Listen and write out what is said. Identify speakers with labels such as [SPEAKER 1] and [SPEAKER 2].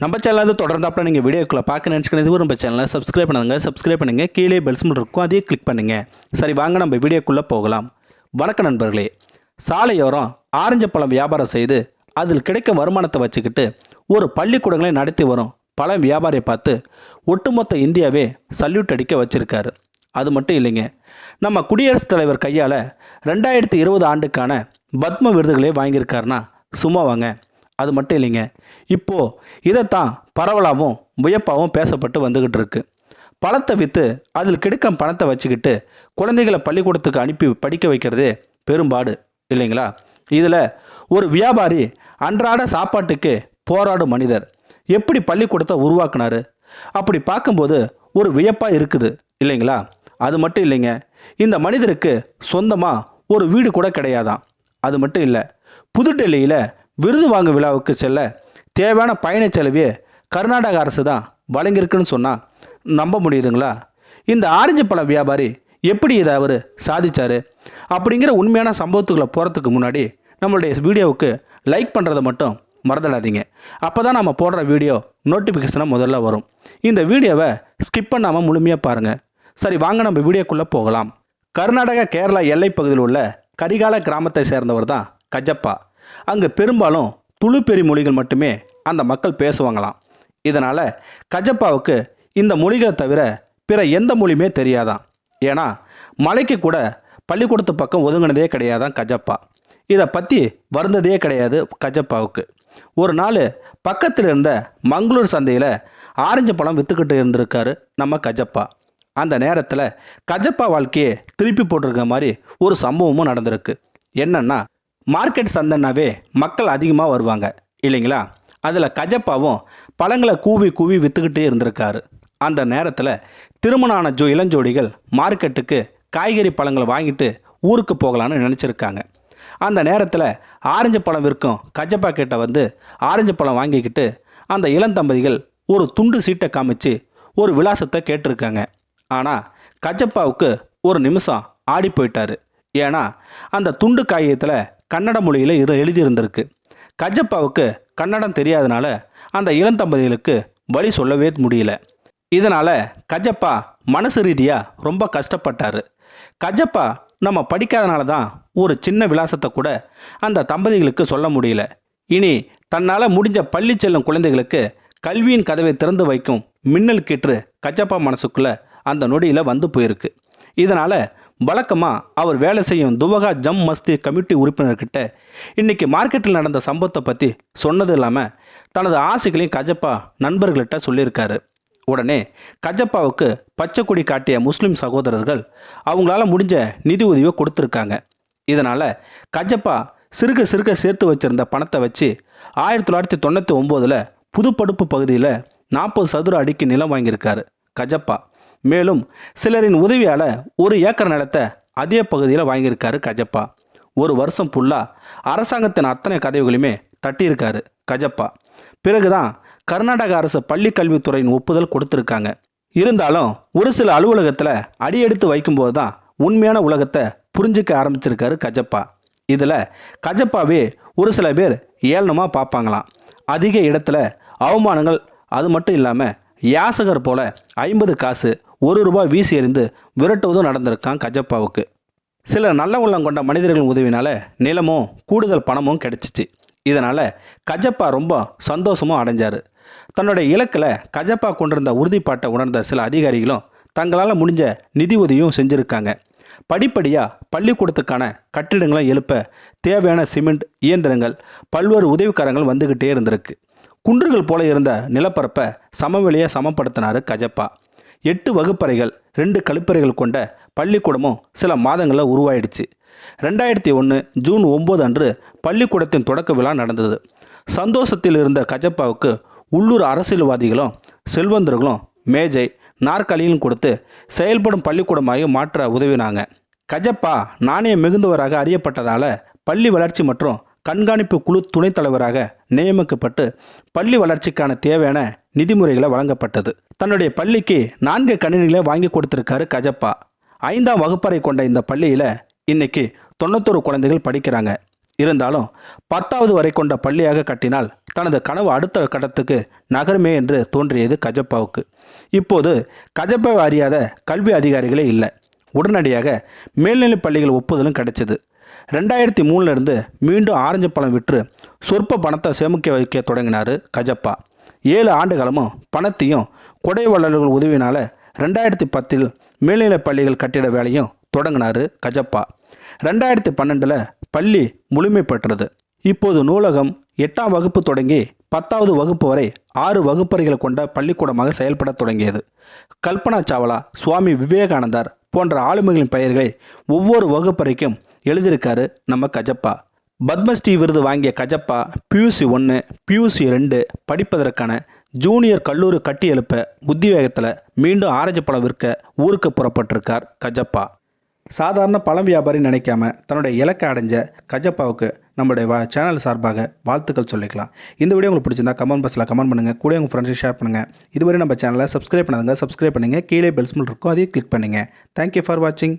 [SPEAKER 1] நம்ம சேனல் தொடர்ந்தாப்புல நீங்கள் வீடியோக்குள்ளே பார்க்க நினச்சிக்கிறது நம்ம சேனலை சப்ஸ்கிரைப் பண்ணுங்கள் கீழே பெல் சிம்பல் இருக்கும் அதையே கிளிக் பண்ணுங்கள். சரி வாங்க நம்ம வீடியோக்குள்ளே போகலாம். வணக்கம் நண்பர்களே. சாலையோரம் ஆரஞ்சு பழம் வியாபாரம் செய்து அதில் கிடைக்கும் வருமானத்தை வச்சுக்கிட்டு ஒரு பள்ளிக்கூடங்களை நடத்தி வரும் பழ வியாபாரியை பார்த்து ஒட்டுமொத்த இந்தியாவே சல்யூட் அடிக்க வச்சுருக்காரு. அது மட்டும் இல்லைங்க, நம்ம குடியரசுத் தலைவர் கையால் 2020 ஆண்டுக்கான பத்ம விருதுகளே வாங்கியிருக்காருன்னா சும்மா வாங்க. அது மட்டும் இல்லைங்க, இப்போது இதைத்தான் பரவலாகவும் வியப்பாகவும் பேசப்பட்டு வந்துக்கிட்டு இருக்கு. பழத்தை விற்று அதில் கிடைக்கும் பணத்தை வச்சுக்கிட்டு குழந்தைகளை பள்ளிக்கூடத்துக்கு அனுப்பி படிக்க வைக்கிறதே பெரும்பாடு இல்லைங்களா? இதில் ஒரு வியாபாரி அன்றாட சாப்பாட்டுக்கு போராடும் மனிதர் எப்படி பள்ளிக்கூடத்தை உருவாக்குனாரு? அப்படி பார்க்கும்போது ஒரு வியப்பாக இருக்குது இல்லைங்களா? அது மட்டும் இல்லைங்க, இந்த மனிதருக்கு சொந்தமாக ஒரு வீடு கூட கிடையாதான். அது மட்டும் இல்லை, புதுடெல்லியில் விருது வாங்கும் விழாவுக்கு செல்ல தேவையான பயண செலவே கர்நாடக அரசு தான் வழங்கியிருக்குன்னு சொன்னால் நம்ப முடியுதுங்களா? இந்த ஆரஞ்சு பழ வியாபாரி எப்படி இதை அவர் சாதிச்சார் அப்படிங்கிற உண்மையான சம்பவத்துக்குள்ளே போகிறதுக்கு முன்னாடி நம்மளுடைய வீடியோவுக்கு லைக் பண்ணுறதை மட்டும் மறந்துடாதீங்க. அப்போ தான் நம்ம போடுற வீடியோ நோட்டிஃபிகேஷனாக முதல்ல வரும். இந்த வீடியோவை ஸ்கிப் பண்ணாமல் முழுமையாக பாருங்கள். சரி வாங்க நம்ம வீடியோக்குள்ளே போகலாம். கர்நாடகா கேரளா எல்லை பகுதியில் உள்ள கரிகால கிராமத்தை சேர்ந்தவர் தான் கஜப்பா. அங்கே பெரும்பாலும் துளுப்பெரி மொழிகள் மட்டுமே அந்த மக்கள் பேசுவாங்களாம். இதனால் கஜப்பாவுக்கு இந்த மொழிகளை தவிர பிற எந்த மொழியுமே தெரியாதான். ஏன்னா மலைக்கு கூட பள்ளிக்கூடத்து பக்கம் ஒதுங்கினதே கிடையாதான் கஜப்பா. இதை பற்றி வருந்ததே கிடையாது கஜப்பாவுக்கு. ஒரு நாள் பக்கத்தில் இருந்த மங்களூர் சந்தையில் ஆரஞ்சு பழம் விற்றுக்கிட்டு இருந்திருக்காரு நம்ம கஜப்பா. அந்த நேரத்தில் கஜப்பா வாழ்க்கையை திருப்பி போட்டிருக்க மாதிரி ஒரு சம்பவமும் நடந்திருக்கு. என்னன்னா, மார்க்கெட் சந்தைனாவே மக்கள் அதிகமாக வருவாங்க இல்லைங்களா? அதில் கஜப்பாவும் பழங்களை கூவி கூவி விற்றுக்கிட்டே இருந்திருக்காரு. அந்த நேரத்தில் திருமணம் ஆன இளஞ்சோடிகள் மார்க்கெட்டுக்கு காய்கறி பழங்களை வாங்கிட்டு ஊருக்கு போகலான்னு நினச்சிருக்காங்க. அந்த நேரத்தில் ஆரஞ்சு பழம் விற்கும் கஜப்பா கிட்ட வந்து ஆரஞ்சு பழம் வாங்கிக்கிட்டு அந்த இளந்தம்பதிகள் ஒரு துண்டு சீட்டை காமிச்சு ஒரு விலாசத்தை கேட்டிருக்காங்க. ஆனால் கஜப்பாவுக்கு ஒரு நிமிஷம் ஆடி போயிட்டாரு. ஏன்னா அந்த துண்டு காகிதத்தில் கன்னட மொழியில் எழுதியிருந்திருக்கு. கஜப்பாவுக்கு கன்னடம் தெரியாதனால அந்த இளந்தம்பதிகளுக்கு வழி சொல்லவே முடியல. இதனால் கஜப்பா மனசு ரீதியாக ரொம்ப கஷ்டப்பட்டார். கஜப்பா நம்ம படிக்காதனால தான் ஒரு சின்ன விலாசத்தை கூட அந்த தம்பதிகளுக்கு சொல்ல முடியல. இனி தன்னால் முடிஞ்ச பள்ளி செல்லும் குழந்தைகளுக்கு கல்வியின் கதவை திறந்து வைக்கும் மின்னல் கீற்று கஜப்பா மனசுக்குள்ளே அந்த நொடியில் வந்து போயிருக்கு. இதனால் வழக்கமாக அவர் வேலை செய்யும் துவகா ஜம் மஸ்தி கமிட்டி உறுப்பினர்கிட்ட இன்றைக்கி மார்க்கெட்டில் நடந்த சம்பவத்தை பற்றி சொன்னது இல்லாமல் தனது ஆசைகளையும் கஜப்பா நண்பர்கள்கிட்ட சொல்லியிருக்காரு. உடனே கஜப்பாவுக்கு பச்சை கொடி காட்டிய முஸ்லீம் சகோதரர்கள் அவங்களால முடிஞ்ச நிதி உதவியை கொடுத்துருக்காங்க. இதனால் கஜப்பா சிறுக சிறுக சேர்த்து வச்சுருந்த பணத்தை வச்சு 1999 புதுப்படுப்பு பகுதியில் 40 சதுர அடிக்கு நிலம் வாங்கியிருக்காரு கஜப்பா. மேலும் சிலரின் உதவியால் 1 ஏக்கர் நிலத்தை அதே பகுதியில் வாங்கியிருக்காரு கஜப்பா. ஒரு வருஷம் ஃபுல்லாக அரசாங்கத்தின் அத்தனை கதவுகளையுமே தட்டியிருக்காரு கஜப்பா. பிறகுதான் கர்நாடக அரசு பள்ளி கல்வித்துறையின் ஒப்புதல் கொடுத்துருக்காங்க. இருந்தாலும் ஒரு சில அலுவலகத்தில் அடியெடுத்து வைக்கும்போது தான் உண்மையான உலகத்தை புரிஞ்சிக்க ஆரம்பிச்சிருக்காரு கஜப்பா. இதில் கஜப்பாவே ஒரு சில பேர் ஏளனமாக பார்ப்பாங்களாம். அதிக இடத்துல அவமானங்கள், அது மட்டும் இல்லாமல் யாசகர் போல 50 காசு 1 ரூபாய் வீசி எறிந்து விரட்டுவதும் நடந்திருக்கான் கஜப்பாவுக்கு. சில நல்ல உள்ளம் கொண்ட மனிதர்கள் உதவினால் நிலமும் கூடுதல் பணமும் கிடைச்சிச்சு. இதனால் கஜப்பா ரொம்ப சந்தோஷமும் அடைஞ்சார். தன்னுடைய இலக்கில் கஜப்பா கொண்டிருந்த உறுதிப்பாட்டை உணர்ந்த சில அதிகாரிகளும் தங்களால் முடிஞ்ச நிதி உதவியும் செஞ்சுருக்காங்க. படிப்படியாக பள்ளிக்கூடத்துக்கான கட்டிடங்களை எழுப்ப தேவையான சிமெண்ட் இயந்திரங்கள், பல்வேறு உதவிக்காரங்கள் வந்துக்கிட்டே இருந்திருக்கு. குன்றுகள் போல இருந்த நிலப்பரப்பை சமவெளியை சமப்படுத்தினார் கஜப்பா. 8 வகுப்பறைகள் 2 கழிப்பறைகள் கொண்ட பள்ளிக்கூடமும் சில மாதங்களில் உருவாயிடுச்சு. 2001 ஜூன் 9 அன்று பள்ளிக்கூடத்தின் தொடக்க விழா நடந்தது. சந்தோஷத்தில் இருந்த கஜப்பாவுக்கு உள்ளூர் அரசியல்வாதிகளும் செல்வந்தர்களும் மேஜை நாற்காலியும் கொடுத்து செயல்படும் பள்ளிக்கூடமாக மாற்ற உதவினாங்க. கஜப்பா நாணய மிகுந்தவராக அறியப்பட்டதால் பள்ளி வளர்ச்சி மற்றும் கண்காணிப்பு குழு துணைத் தலைவராக நியமிக்கப்பட்டு பள்ளி வளர்ச்சிக்கான தேவையான நிதிமுறைகளை வழங்கப்பட்டது. தன்னுடைய பள்ளிக்கு 4 கணினிகளை வாங்கி கொடுத்துருக்காரு கஜப்பா. 5ஆம் வகுப்பறை கொண்ட இந்த பள்ளியில் இன்னைக்கு 91 குழந்தைகள் படிக்கிறாங்க. இருந்தாலும் 10வது வரை கொண்ட பள்ளியாக கட்டினால் தனது கனவு அடுத்த கட்டத்துக்கு நகருமே என்று தோன்றியது கஜப்பாவுக்கு. இப்போது கஜப்பாவை அறியாத கல்வி அதிகாரிகளே இல்லை. உடனடியாக மேல்நிலைப் பள்ளிகள் ஒப்புதலும் கிடைச்சது. 2003 மீண்டும் ஆரஞ்சு பழம் விற்று சொற்ப பணத்தை சேமிக்க வைக்க தொடங்கினார் கஜப்பா. 7 ஆண்டு காலமும் பணத்தையும் கொடை வள்ளல்கள் உதவினால் 2010 மேல்நிலைப் பள்ளிகள் கட்டிட வேலையும் தொடங்கினார் கஜப்பா. 2012 பள்ளி முழுமை பெற்றது. இப்போது நூலகம் 8ஆம் வகுப்பு தொடங்கி 10வது வகுப்பு வரை 6 வகுப்பறைகளை கொண்ட பள்ளிக்கூடமாக செயல்பட தொடங்கியது. கல்பனா சாவ்லா, சுவாமி விவேகானந்தர் போன்ற ஆளுமைகளின் பெயர்களை ஒவ்வொரு வகுப்பறைக்கும் எழுதியிருக்காரு நம்ம கஜப்பா. பத்மஸ்ரீ விருது வாங்கிய கஜப்பா PUC 1, PUC 2 படிப்பதற்கான ஜூனியர் கல்லூரி கட்டி எழுப்ப உத்திவேகத்தில் மீண்டும் ஆரஞ்சு பழம் விற்க ஊருக்கு புறப்பட்டிருக்கார் கஜப்பா. சாதாரண பழம் வியாபாரி நினைக்காம தன்னுடைய இலக்கை அடைஞ்ச கஜப்பாவுக்கு நம்முடைய சேனல் சார்பாக வாழ்த்துக்கள் சொல்லிக்கலாம். இந்த வீடியோ உங்களுக்கு பிடிச்சிருந்தா கமெண்ட் பாக்ஸில் கமெண்ட் பண்ணுங்கள், கூட உங்கள் ஃப்ரெண்ட்ஸுக்கு ஷேர் பண்ணுங்கள். இதுவரை நம்ம சேனலை சப்ஸ்கிரைப் பண்ணாதுங்க, சப்ஸ்கிரைப் பண்ணுங்கள். கீழே பெல் சிம்பல் இருக்கும், அதையும் கிளிக் பண்ணுங்கள். தேங்க்யூ ஃபார் வாட்சிங்.